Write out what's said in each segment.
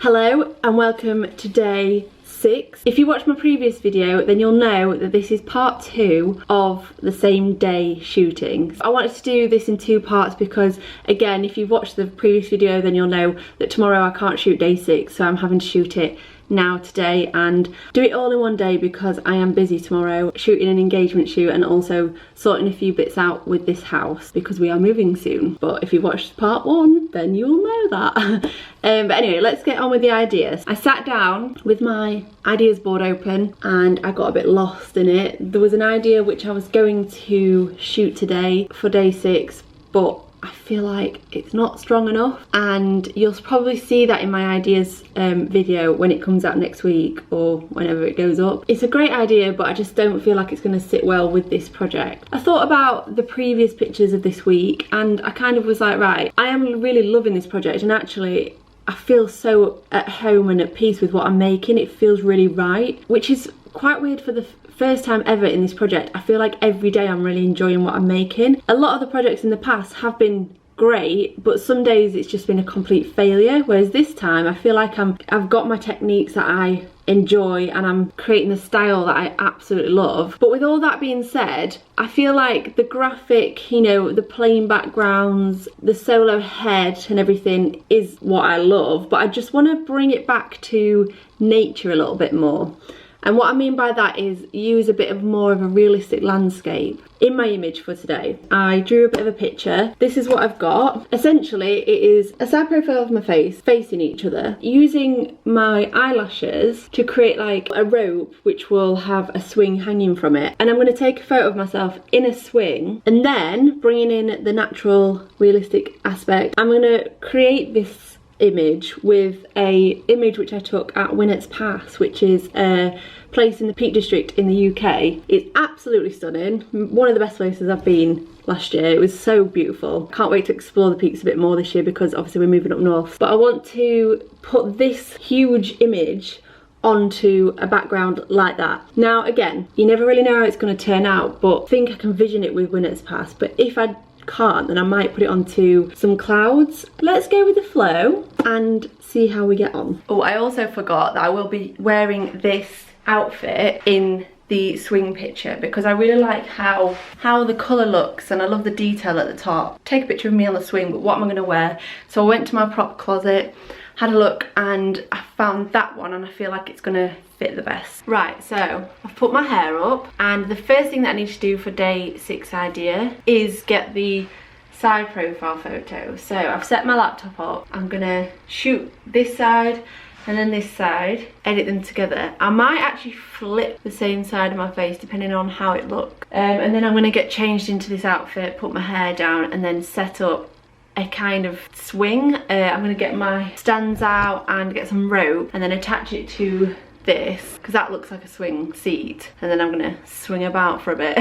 Hello and welcome to day 6. If you watched my previous video, then you'll know that this is part 2 of the same day shooting. I wanted to do this in 2 parts because, again, if you've watched the previous video, then you'll know that tomorrow I can't shoot day 6, so I'm having to shoot it now today and do it all in one day because I am busy tomorrow shooting an engagement shoot and also sorting a few bits out with this house because we are moving soon. But if you watched part 1, then you'll know that. But anyway, let's get on with the ideas. I sat down with my ideas board open and I got a bit lost in it. There was an idea which I was going to shoot today for day 6, but I feel like it's not strong enough, and you'll probably see that in my ideas video when it comes out next week or whenever it goes up. It's a great idea, but I just don't feel like it's going to sit well with this project. I thought about the previous pictures of this week and I kind of was like, right, I am really loving this project, and actually I feel so at home and at peace with what I'm making. It feels really right, which is quite weird for the first time ever in this project. I feel like every day I'm really enjoying what I'm making. A lot of the projects in the past have been great, but some days it's just been a complete failure, whereas this time I feel like I've got my techniques that I enjoy and I'm creating the style that I absolutely love. But with all that being said, I feel like the graphic, you know, the plain backgrounds, the solo head and everything is what I love, but I just want to bring it back to nature a little bit more. And what I mean by that is use a bit of more of a realistic landscape. In my image for today, I drew a bit of a picture. This is what I've got. Essentially, it is a side profile of my face facing each other, using my eyelashes to create like a rope which will have a swing hanging from it. And I'm going to take a photo of myself in a swing, and then bringing in the natural realistic aspect, I'm going to create this image with a image which I took at Winnett's Pass, which is a place in the Peak District in the UK. It's absolutely stunning. One of the best places I've been last year. It was so beautiful. Can't wait to explore the peaks a bit more this year because obviously we're moving up north. But I want to put this huge image onto a background like that. Now again, you never really know how it's going to turn out, but I think I can vision it with Winnett's Pass. But if I can't, then I might put it onto some clouds. Let's go with the flow and see how we get on. Oh, I also forgot that I will be wearing this outfit in the swing picture because I really like how the colour looks, and I love the detail at the top. Take a picture of me on the swing, but what am I going to wear? So I went to my prop closet, had a look, and I found that one, and I feel like it's gonna fit the best. Right, so I've put my hair up, and the first thing that I need to do for day 6 idea is get the side profile photo. So I've set my laptop up. I'm gonna shoot this side and then this side, edit them together. I might actually flip the same side of my face depending on how it looks. And then I'm gonna get changed into this outfit, put my hair down, and then set up a kind of swing. I'm gonna get my stands out and get some rope and then attach it to this because that looks like a swing seat, and then I'm gonna swing about for a bit.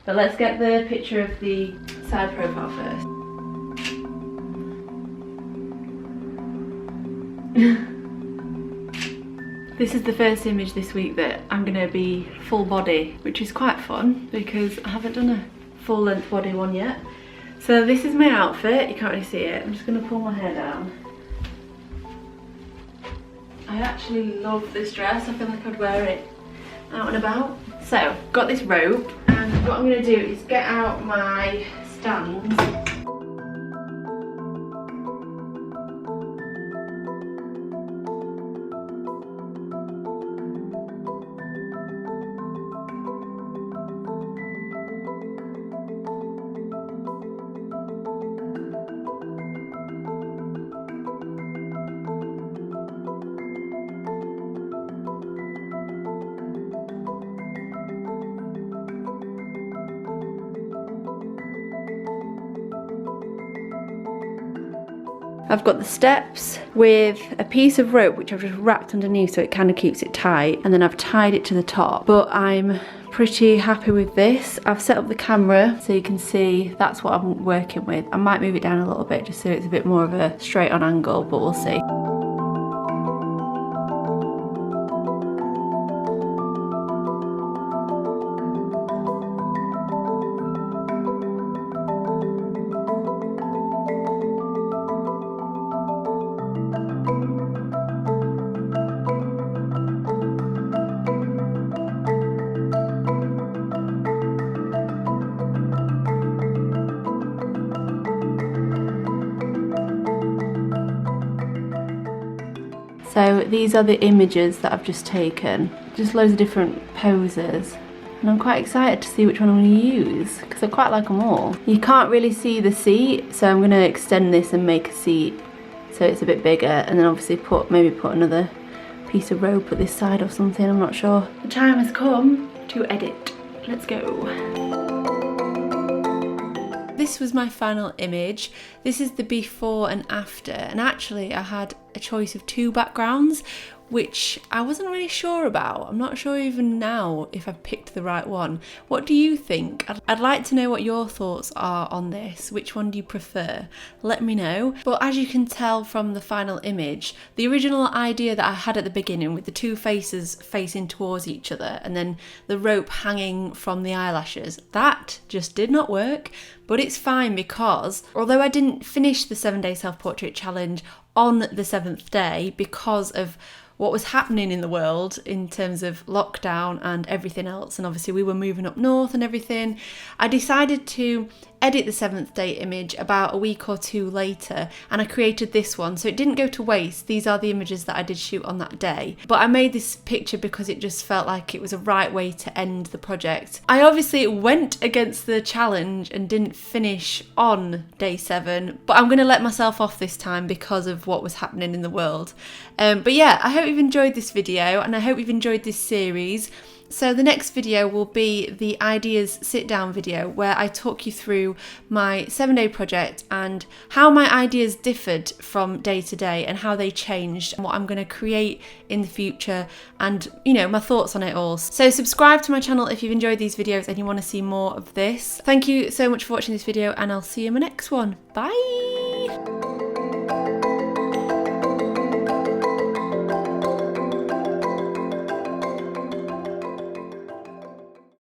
But let's get the picture of the side profile first. This is the first image this week that I'm gonna be full body, which is quite fun because I haven't done a full length body one yet. So this is my outfit. You can't really see it. I'm just gonna pull my hair down. I actually love this dress. I feel like I'd wear it out and about. So, got this rope, and what I'm gonna do is get out my stands. I've got the steps with a piece of rope which I've just wrapped underneath so it kind of keeps it tight, and then I've tied it to the top. But I'm pretty happy with this. I've set up the camera so you can see that's what I'm working with. I might move it down a little bit just so it's a bit more of a straight on angle, but we'll see. So these are the images that I've just taken. Just loads of different poses. And I'm quite excited to see which one I'm going to use, because I quite like them all. You can't really see the seat, so I'm going to extend this and make a seat so it's a bit bigger, and then obviously maybe put another piece of rope at this side or something, I'm not sure. The time has come to edit. Let's go. This was my final image. This is the before and after, and actually I had a choice of 2 backgrounds, which I wasn't really sure about. I'm not sure even now if I've picked the right one. What do you think? I'd like to know what your thoughts are on this. Which one do you prefer? Let me know. But as you can tell from the final image, the original idea that I had at the beginning with the 2 faces facing towards each other and then the rope hanging from the eyelashes, that just did not work. But it's fine, because although I didn't finish the 7-day self-portrait challenge on the 7th day because of what was happening in the world in terms of lockdown and everything else, and obviously we were moving up north and everything, I decided to edit the 7th day image about a week or 2 later, and I created this one, so it didn't go to waste. These are the images that I did shoot on that day, but I made this picture because it just felt like it was a right way to end the project. I obviously went against the challenge and didn't finish on day 7, but I'm going to let myself off this time because of what was happening in the world. But yeah, I hope you've enjoyed this video, and I hope you've enjoyed this series. So the next video will be the ideas sit down video, where I talk you through my 7-day project and how my ideas differed from day to day and how they changed and what I'm going to create in the future, and you know, my thoughts on it all. So subscribe to my channel if you've enjoyed these videos and you want to see more of this. Thank you so much for watching this video, and I'll see you in my next one. Bye!